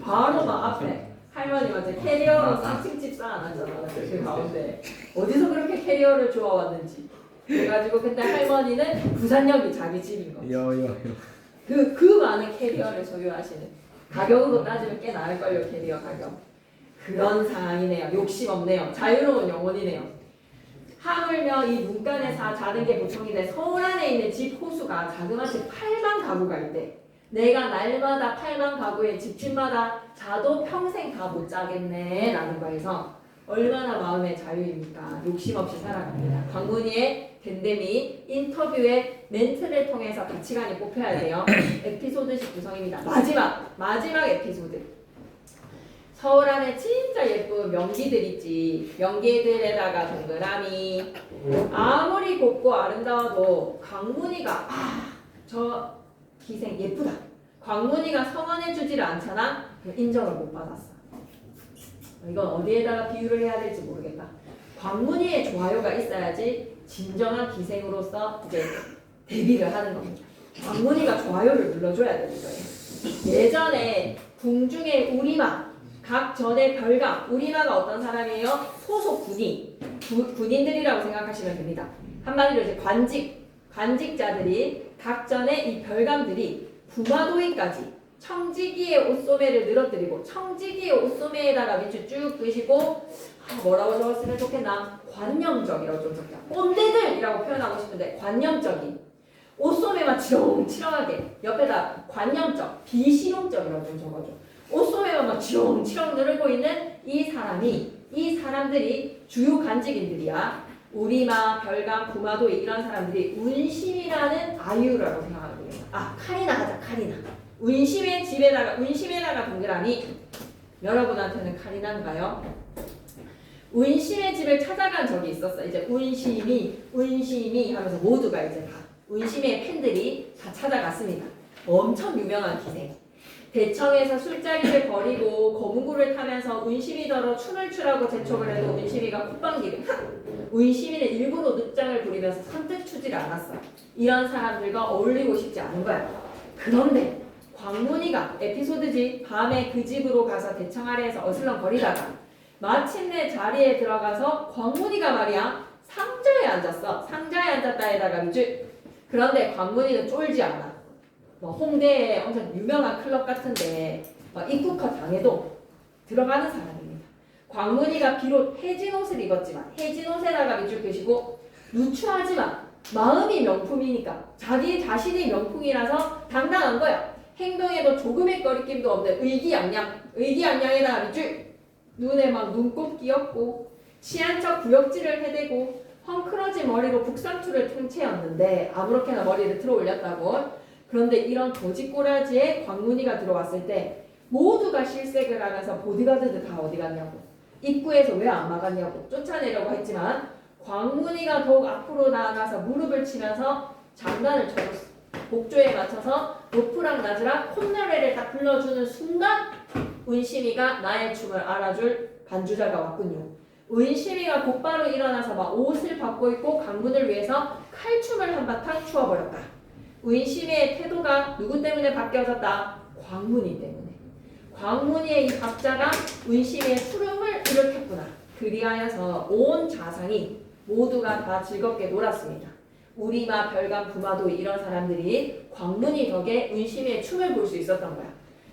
바로 막 앞에 할머니한테 캐리어로 3층집 쌓아놨잖아. 그 가운데 어디서 그렇게 캐리어를 주워왔는지 그래가지고 근데 할머니는 부산역이 자기 집인 거죠. 그 많은 캐리어를 소유하시는 가격으로 따지면 꽤 나을걸요. 캐리어 가격. 그런 상황이네요. 욕심 없네요. 자유로운 영혼이네요. 하물며 이 문간에서 자는 게 보통인데 서울 안에 있는 집 호수가 자그마치 8만 가구가 있대. 내가 날마다 8만 가구의 집집마다 자도 평생 다 못 자겠네 라는 거에서 얼마나 마음의 자유입니까? 욕심 없이 살아갑니다. 광문이의 덴데미 인터뷰의 멘트를 통해서 가치관이 뽑혀야 돼요. 에피소드식 구성입니다. 마지막 에피소드. 서울 안에 진짜 예쁜 명기들 있지. 명기들에다가 동그라미. 아무리 곱고 아름다워도 광문이가 저 기생 예쁘다. 광문이가 성원해주지를 않잖아. 인정을 못 받았어. 이건 어디에다가 비유를 해야 될지 모르겠다. 광문이의 좋아요가 있어야지 진정한 기생으로서 이제 데뷔를 하는 겁니다. 광문이가 좋아요를 눌러줘야 되는 거예요. 예전에 궁중의 우리마, 각전의 별감, 우리마가 어떤 사람이에요? 소속 군인들이라고 생각하시면 됩니다. 한마디로 이제 관직자들이 각전의 이 별감들이 부마도이까지 청지기의 옷소매를 늘어뜨리고 청지기의 옷소매에다가 밑줄 쭉 끄시고 뭐라고 적었으면 좋겠나? 관념적이라고 좀 적자. 꼰대들이라고 표현하고 싶은데 관념적인 옷소매만 치렁치렁하게 옆에다 관념적, 비실용적이라고 좀 적어줘. 옷소매만 막 치렁치렁 누르고 있는 이 사람들이 주요 간직인들이야. 우리마, 별감, 부마도이 이런 사람들이 운심이라는 아유라고 생각하는 거예요. 카리나 하자. 카리나. 운심의 집에다가 동그라미. 여러분한테는 카리나인가요? 운심의 집을 찾아간 적이 있었어. 이제 운심이 하면서 모두가 이제 다 운심의 팬들이 다 찾아갔습니다. 엄청 유명한 기생. 대청에서 술자리를 벌이고 거문고를 타면서 운심이더러 춤을 추라고 재촉을 해도 운심이가 콧방귀를 운심이는 일부러 늑장을 부리면서 선뜻 추지를 않았어. 이런 사람들과 어울리고 싶지 않은 거야. 그런데 광문이가 에피소드지 밤에 그 집으로 가서 대청 아래에서 어슬렁거리다가 마침내 자리에 들어가서 광문이가 말이야 상자에 앉았어. 상자에 앉았다에다가 밑줄. 그런데 광문이는 쫄지 않아. 뭐 홍대에 엄청 유명한 클럽 같은데 입국컷 당해도 들어가는 사람입니다. 광문이가 비록 해진 옷을 입었지만 해진 옷에다가 밑줄 끄시고 누추하지만 마음이 명품이니까 자기 자신이 명품이라서 당당한 거야. 행동에도 조금의 거리낌도 없는 의기양양에다가 밑줄. 눈에 막 눈곱 끼었고 취한 척 구역질을 해대고 헝클어진 머리로 북상투를 통째였는데 아무렇게나 머리를 들어 올렸다고. 그런데 이런 거짓꼬라지에 광문이가 들어왔을 때 모두가 실색을 하면서 보디가드들 다 어디 갔냐고 입구에서 왜 안 막았냐고 쫓아내려고 했지만 광문이가 더욱 앞으로 나아가서 무릎을 치면서 장단을 쳐줬어. 곡조에 맞춰서 높으락 낮으락 콧노래를 딱 불러주는 순간 운심이가 나의 춤을 알아줄 반주자가 왔군요. 운심이가 곧바로 일어나서 막 옷을 바꿔 입고 광문을 위해서 칼춤을 한바탕 추어버렸다. 운심이의 태도가 누구 때문에 바뀌어졌다? 광문이 때문에. 광문이의 이 박자가 운심이의 추름을 일으켰구나. 그리하여서 온 자상이 모두가 다 즐겁게 놀았습니다. 우리마, 별감, 부마도 이런 사람들이 광문이 덕에 운심이의 춤을 볼 수 있었던 거야.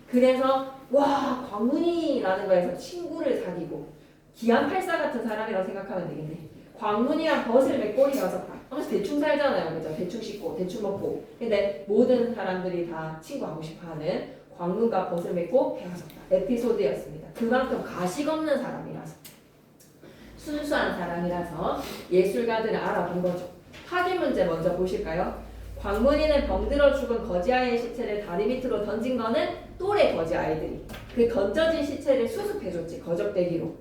그래서 와 광문이라는 거에서 친구를 사귀고 기안팔사 같은 사람이라고 생각하면 되겠네. 광문이랑 벗을 맺고 헤어졌다. 하면서 대충 살잖아요. 그죠? 대충 씻고 대충 먹고. 근데 모든 사람들이 다 친구하고 싶어하는 광문과 벗을 맺고 헤어졌다. 에피소드였습니다. 그만큼 가식 없는 사람이라서 순수한 사람이라서 예술가들을 알아본 거죠. 확인 문제 먼저 보실까요? 광문이는 병들어 죽은 거지아이의 시체를 다리 밑으로 던진 거는 또래 거지아이들이 그 던져진 시체를 수습해줬지. 거적대기로.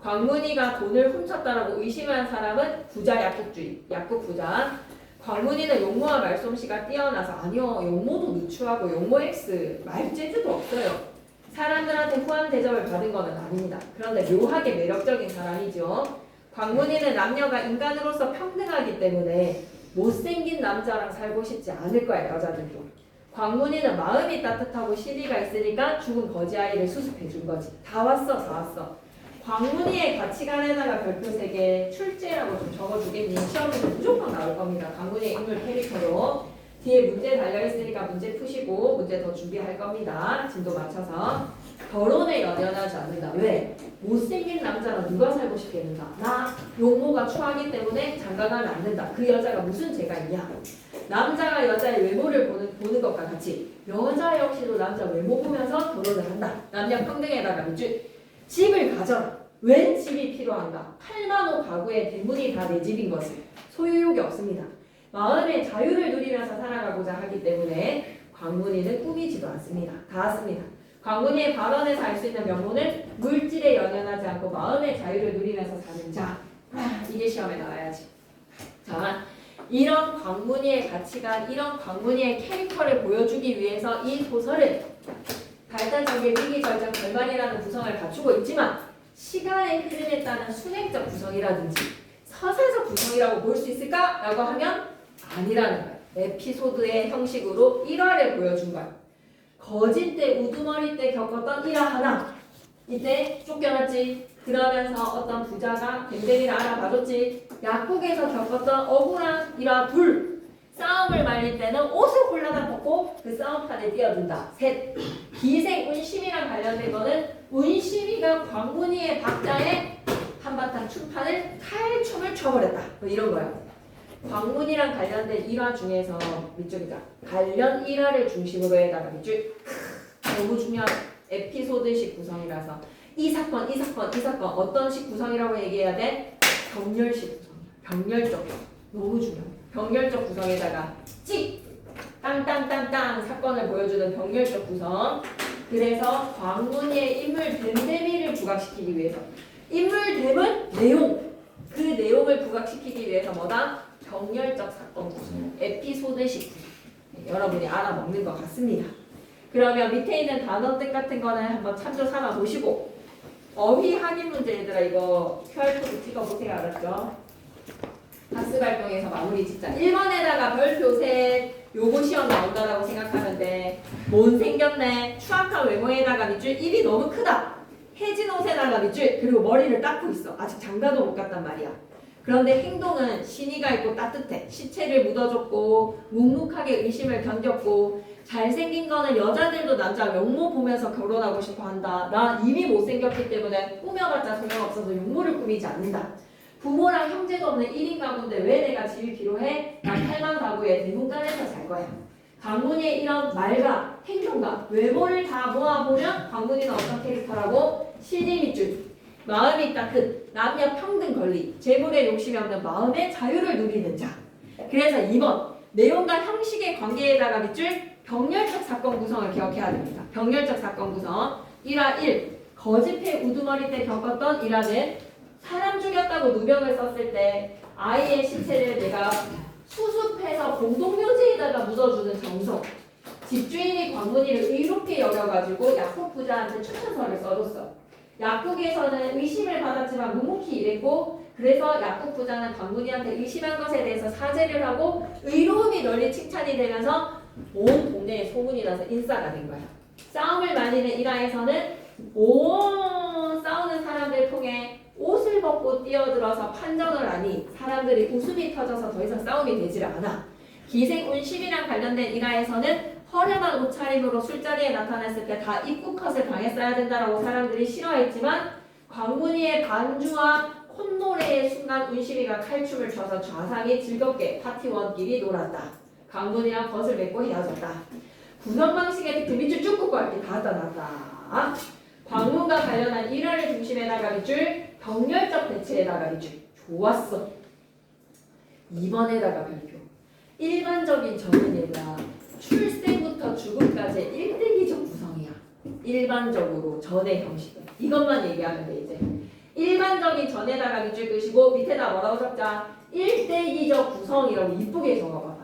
광문이가 돈을 훔쳤다라고 의심한 사람은 부자 약국주의, 약국 부자. 광문이는 용모와 말솜씨가 뛰어나서 아니요 용모도 누추하고 용모 X 말재주도 없어요. 사람들한테 후한 대접을 받은 것은 아닙니다. 그런데 묘하게 매력적인 사람이죠. 광문이는 남녀가 인간으로서 평등하기 때문에 못생긴 남자랑 살고 싶지 않을 거야. 여자들도. 광문이는 마음이 따뜻하고 시리가 있으니까 죽은 거지아이를 수습해 준 거지. 다 왔어. 광문이의 가치관에다가 별표 3개 출제라고 좀 적어주겠니? 시험에서 무조건 나올 겁니다. 광문이의 인물 캐릭터로. 뒤에 문제 달려있으니까 문제 푸시고 문제 더 준비할 겁니다. 진도 맞춰서. 결혼에 연연하지 않는다. 왜? 못생긴 남자랑 누가 살고 싶겠는가? 나 용모가 추하기 때문에 장가가면 안 된다. 그 여자가 무슨 죄가 있냐? 남자가 여자의 외모를 보는 것과 같이 여자 역시도 남자 외모 보면서 결혼을 한다. 남녀 평등에다가 밑줄. 집을 가져라. 웬 집이 필요한가? 8만 호 가구의 대문이 다 내 집인 것을. 소유욕이 없습니다. 마음의 자유를 누리면서 살아가고자 하기 때문에 광문이는 꾸미지도 않습니다. 다 왔습니다. 광문이의 발언에서 알 수 있는 명분은 물질에 연연하지 않고 마음의 자유를 누리면서 사는 자. 이게 시험에 나와야지. 자, 이런 광문이의 가치관, 이런 광문이의 캐릭터를 보여주기 위해서 이 소설은 발단적인 위기절정 결말이라는 구성을 갖추고 있지만 시간의 흐름에 따른 순행적 구성이라든지 서사적 구성이라고 볼 수 있을까? 라고 하면 아니라는 거예요. 에피소드의 형식으로 일화를 보여준 거예요. 거진 때 우두머리 때 겪었던 일화 하나. 이때 쫓겨났지. 그러면서 어떤 부자가 뱀뱀이를 알아봐줬지. 약국에서 겪었던 억울한 일화 둘. 싸움을 말릴 때는 옷을 홀라당 벗고 그 싸움판에 뛰어든다. 셋. 기생 운심이랑 관련된 거는 운심이가 광문이의 박자에 한바탕 춤판을 칼춤을 춰버렸다. 뭐 이런 거예요. 광문이랑 관련된 일화 중에서 밑줄이다. 관련 일화를 중심으로 해다가 밑줄. 너무 중요한 에피소드식 구성이라서 이 사건 어떤 식 구성이라고 얘기해야 돼? 병렬식 구성. 병렬적. 너무 중요해요. 병렬적 구성에다가 찍! 땅땅땅땅 사건을 보여주는 병렬적 구성. 그래서 광문이의 인물 뱀뱀이를 부각시키기 위해서 인물됨은 내용. 그 내용을 부각시키기 위해서 뭐다? 병렬적 사건 구성, 에피소드식 구성. 여러분이 알아먹는 것 같습니다. 그러면 밑에 있는 단어 뜻 같은 거는 한번 참조 삼아 보시고 어휘 확인 문제 얘들아 이거 QR코드 찍어보세요. 알았죠? 다스 발동에서 마무리 짓자. 1번에다가 별표 셋 요거 시험 나온다라고 생각하면 돼. 뭔 생겼네. 추악한 외모에다가 밑줄 입이 너무 크다. 해진 옷에다가 밑줄 그리고 머리를 닦고 있어. 아직 장가도 못 갔단 말이야. 그런데 행동은 신의가 있고 따뜻해. 시체를 묻어줬고 묵묵하게 의심을 견뎠고 잘생긴 거는 여자들도 남자 용모 보면서 결혼하고 싶어 한다. 나 이미 못생겼기 때문에 꾸며봤자 소용없어서 용모를 꾸미지 않는다. 부모랑 형제도 없는 1인 가구인데 왜 내가 집이 필요해? 난 8만 가구에 대문간에서 살 거야. 광문이의 이런 말과 행동과 외모를 다 모아보면 광문이는 어떤 캐릭터라고? 신의 밑줄. 마음이 따뜻, 남녀 평등 권리, 재물에 욕심이 없는 마음의 자유를 누리는 자. 그래서 2번, 내용과 형식의 관계에다가 밑줄 병렬적 사건 구성을 기억해야 됩니다. 병렬적 사건 구성. 1화 1, 거짓의 우두머리 때 겪었던 1화는 사람 죽였다고 누명을 썼을 때 아이의 시체를 내가 수습해서 공동묘지에다가 묻어주는 정성. 집주인이 광문이를 의롭게 여겨가지고 약국 부자한테 추천서를 써줬어. 약국에서는 의심을 받았지만 묵묵히 일했고 그래서 약국 부자는 광문이한테 의심한 것에 대해서 사죄를 하고 의로움이 널리 칭찬이 되면서 온 동네에 소문이 나서 인싸가 된 거야. 싸움을 말리는 일화에서는 온 싸우는 사람들 통해 옷을 벗고 뛰어들어서 판정을 하니 사람들이 웃음이 터져서 더 이상 싸움이 되질 않아. 기생운심이랑 관련된 일화에서는 허름한 옷차림으로 술자리에 나타났을 때 다 입국컷을 당했어야 된다라고 사람들이 싫어했지만 광문이의 반주와 콧노래의 순간 운심이가 칼춤을 춰서 좌상이 즐겁게 파티원끼리 놀았다. 광문이랑 벗을 맺고 헤어졌다. 구성 방식의 특징 밑줄 쭉 긋고 할게. 다 나왔다. 광문과 관련한 일화를 중심에다가 밑줄 병렬적 배치에다가 밑줄. 좋았어. 2번에다가 별표. 일반적인 정의가 출생부터 죽음까지의 일대기적 구성이야. 일반적으로 전의 형식은. 이것만 얘기하면 돼 이제. 일반적인 전에다가 밑줄 끄시고 밑에다 뭐라고 적자? 일대기적 구성이라고 이쁘게 적어봐봐.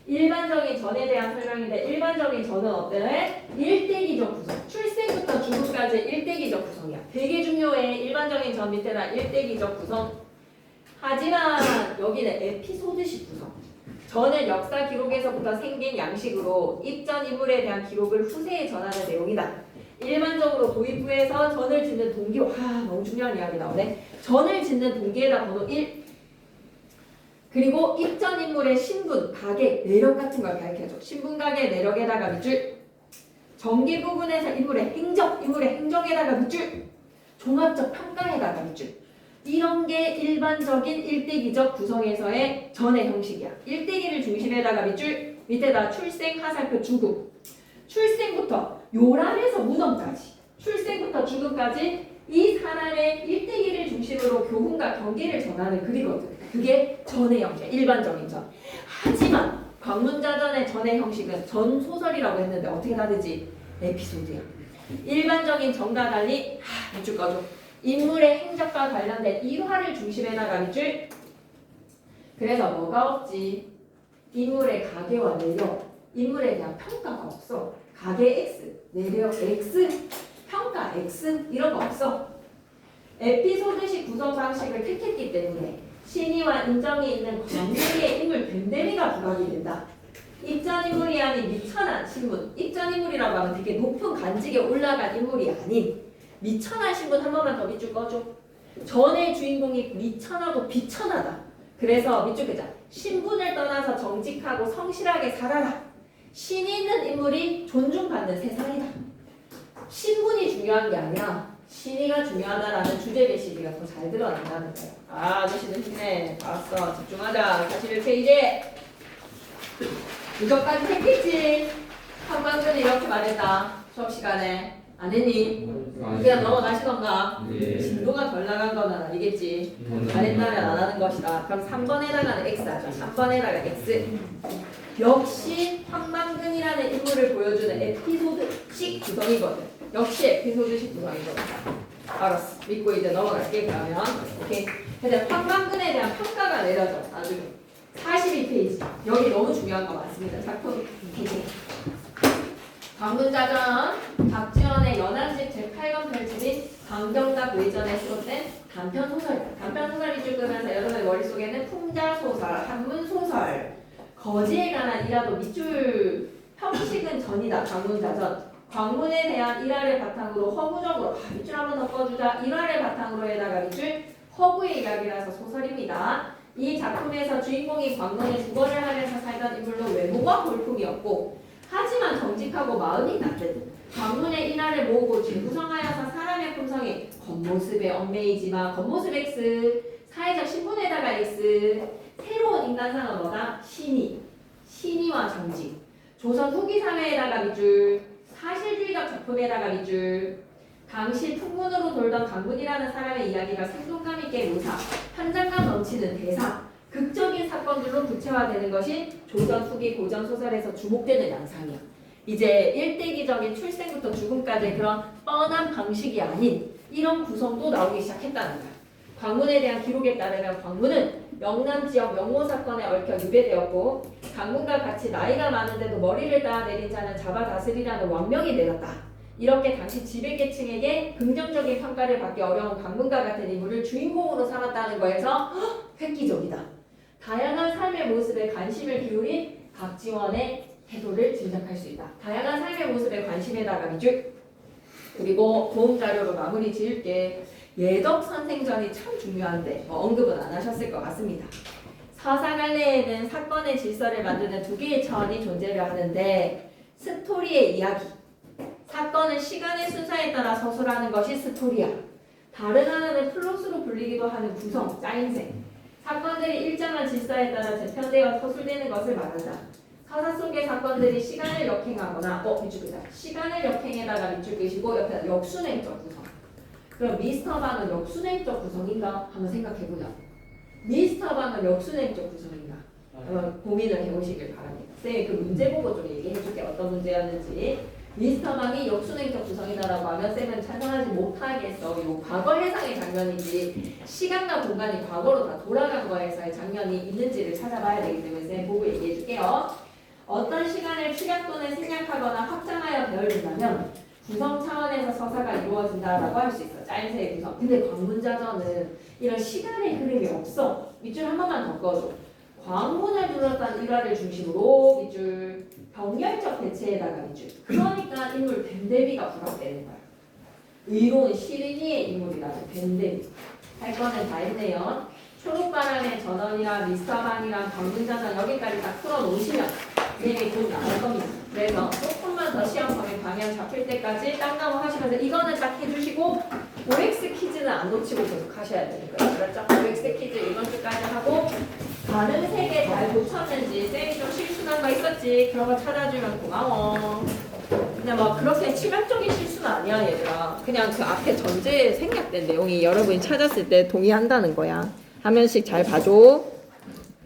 일반적인 전에 대한 설명인데 일반적인 전은 어때? 일대기적 구성. 출생부터 죽음까지의 일대기적 구성이야. 되게 중요해. 일반적인 전 밑에다 일대기적 구성. 하지만 여기는 에피소드식 구성. 전은 역사 기록에서부터 생긴 양식으로 입전 인물에 대한 기록을 후세에 전하는 내용이다. 일반적으로 도입부에서 전을 짓는 동기, 와 너무 중요한 이야기 나오네. 전을 짓는 동기에다 번호 1. 그리고 입전 인물의 신분, 가계, 내력 같은 걸 가르쳐줘. 신분, 가계, 내력에다가 밑줄. 전기 부분에서 인물의 행적에다가 밑줄. 종합적 평가에다가 밑줄. 이런 게 일반적인 일대기적 구성에서의 전의 형식이야. 일대기를 중심에다가 밑줄, 밑에다 출생, 하살표, 죽음. 출생부터 요람에서 무덤까지, 출생부터 죽음까지 이 사람의 일대기를 중심으로 교훈과 경계를 전하는 글이거든. 그게 전의 형식, 일반적인 전. 하지만 광문자전의 전의 형식은 전소설이라고 했는데 어떻게 다르지? 에피소드야. 일반적인 전과 달리 밑줄 꺼줘. 인물의 행적과 관련된 일화를 중심에다가 밑줄. 그래서 뭐가 없지? 인물의 가계와 내력, 인물에 대한 평가가 없어. 가계 X, 내력 X, 평가 X 이런 거 없어. 에피소드식 구성 방식을 택했기 때문에 신의와 인정이 있는 광문의 인물 됨됨이가 부각이 된다. 입전 인물이 아닌 미천한 신분. 입전 인물이라고 하면 되게 높은 간직에 올라간 인물이 아닌 미천한 신분. 한 번만 더 밑줄 꺼줘. 전의 주인공이 미천하고 비천하다. 그래서 밑줄 끄자. 신분을 떠나서 정직하고 성실하게 살아라. 신이 있는 인물이 존중받는 세상이다. 신분이 중요한 게 아니라 신의가 중요하다라는 주제 메시지가 더 잘 드러난다는 거예요. 아, 아저씨는 힘내. 알았어. 집중하자. 41페이지. 이것까지 했겠지? 한방전에 이렇게 말했다. 수업 시간에. 안 했니? 그냥 넘어가시던가. 네. 진도가 덜 나간 건 알겠지? 잘했다면 안 하는 것이다. 그럼 3번에다가는 X 하죠. 3번에다가 X. 역시 황망근이라는 인물을 보여주는 에피소드식 구성이거든. 역시 에피소드식 구성이거든. 알았어. 믿고 이제 넘어갈게. 그러면 오케이. 근데 황광근에 대한 평가가 내려져. 나중에 42페이지. 여기 너무 중요한 거 많습니다. 작품 기준. 광문자전 박지원의 연안집 제8권 펼쳐진 강경답 외전에 수록된 단편소설이다. 단편소설 밑줄 끄면서 여러분의 머릿속에는 풍자소설, 한문소설, 거지에 관한 일화도 밑줄 형식은 전이다. 광문자전. 광문에 대한 일화를 바탕으로 허구적으로 밑줄 한번 더 꺼주자. 일화를 바탕으로 해다가 밑줄 허구의 이야기라서 소설입니다. 이 작품에서 주인공이 광문에 주거를 하면서 살던 인물로 외모가 볼품이었고 하지만 정직하고 마음이 나쁜 광문의 인화를 모으고 재구성하여서 사람의 품성이 겉모습에 얽매이지만 겉모습 X, 사회적 신분에다가 X, 새로운 인간상은 뭐다? 신의와 정직, 조선 후기 사회에다가 밑줄, 사실주의적 작품에다가 밑줄, 당시 풍문으로 돌던 강문이라는 사람의 이야기가 생동감 있게 묘사, 현장감 넘치는 대사, 극적인 사건들로 구체화되는 것이 조선 후기 고전 소설에서 주목되는 양상이야. 이제 일대기적인 출생부터 죽음까지 그런 뻔한 방식이 아닌 이런 구성도 나오기 시작했다는 거야. 광문에 대한 기록에 따르면 광문은 영남 지역 명모 사건에 얽혀 유배되었고 강문과 같이 나이가 많은데도 머리를 따내린 자는 잡아 다스리라는 왕명이 내렸다. 이렇게 당시 지배계층에게 긍정적인 평가를 받기 어려운 강문과 같은 인물을 주인공으로 삼았다는 거에서 획기적이다. 다양한 삶의 모습에 관심을 기울인 박지원의 태도를 짐작할 수 있다. 다양한 삶의 모습에 관심에다가 밑줄. 그리고 도움 자료로 마무리 지을게. 예덕 선생전이 참 중요한데 언급은 안 하셨을 것 같습니다. 서사갈래에는 사건의 질서를 만드는 두 개의 차원이 존재를 하는데 스토리의 이야기. 사건은 시간의 순서에 따라 서술하는 것이 스토리야. 다른 하나는 플롯으로 불리기도 하는 구성, 짜임새. 사건들이 일정한 질서에 따라 재편되어 서술되는 것을 말한다. 서사 속의 사건들이 시간을 역행하거나 밑줄 끄자. 시간을 역행에다가 밑줄 끄시고 옆에 역순행적 구성. 그럼 미스터 방은 역순행적 구성인가? 한번 생각해보자. 미스터 방은 역순행적 구성인가? 한번 고민을 해보시길 바랍니다. 쌤이 그 문제 보고 좀 얘기해줄게. 어떤 문제였는지. 미스터 방이 역순행적 구성이다라고 하면 쌤은 찬성하지 못하겠어. 이거 과거 해상의 장면인지 시간과 공간이 과거로 다 돌아간 거에서의 장면이 있는지를 찾아봐야 되기 때문에 쌤 보고 얘기해줄게요. 어떤 시간을 추격 또는 생략하거나 확장하여 배열된다면 구성 차원에서 서사가 이루어진다라고 할 수 있어. 짜임새의 구성. 근데 광문자전은 이런 시간의 흐름이 없어. 밑줄 한 번만 더 꺼줘. 광문을 둘러싼 일화를 중심으로 밑줄 병렬적 대체에다가 밑줄. 그러니까 인물 밴데비가 부각되는 거야. 의로운 시린이의 인물이라는 밴데비. 할 거는 다 했네요. 초록바람의 전원이랑 미스터방이랑 광문자전 여기까지 다 풀어놓으시면 쌤이 곧 나올 겁니다. 그래서 조금만 더 시험 범위 방향 잡힐 때까지 딴 과목 하시면서 이거는 딱 해주시고 OX 퀴즈는 안 놓치고 계속 하셔야 되는 거예요. 그렇죠? OX 퀴즈 이번 주까지 하고 다른 세 개 잘 놓쳤는지 쌤이 좀 실수한 거 있었지 그런 거 찾아주면 고마워. 근데 뭐 그렇게 치명적인 실수는 아니야 얘들아. 그냥 그 앞에 전제에 생략된 내용이 여러분이 찾았을 때 동의한다는 거야. 한 면씩 잘 봐줘.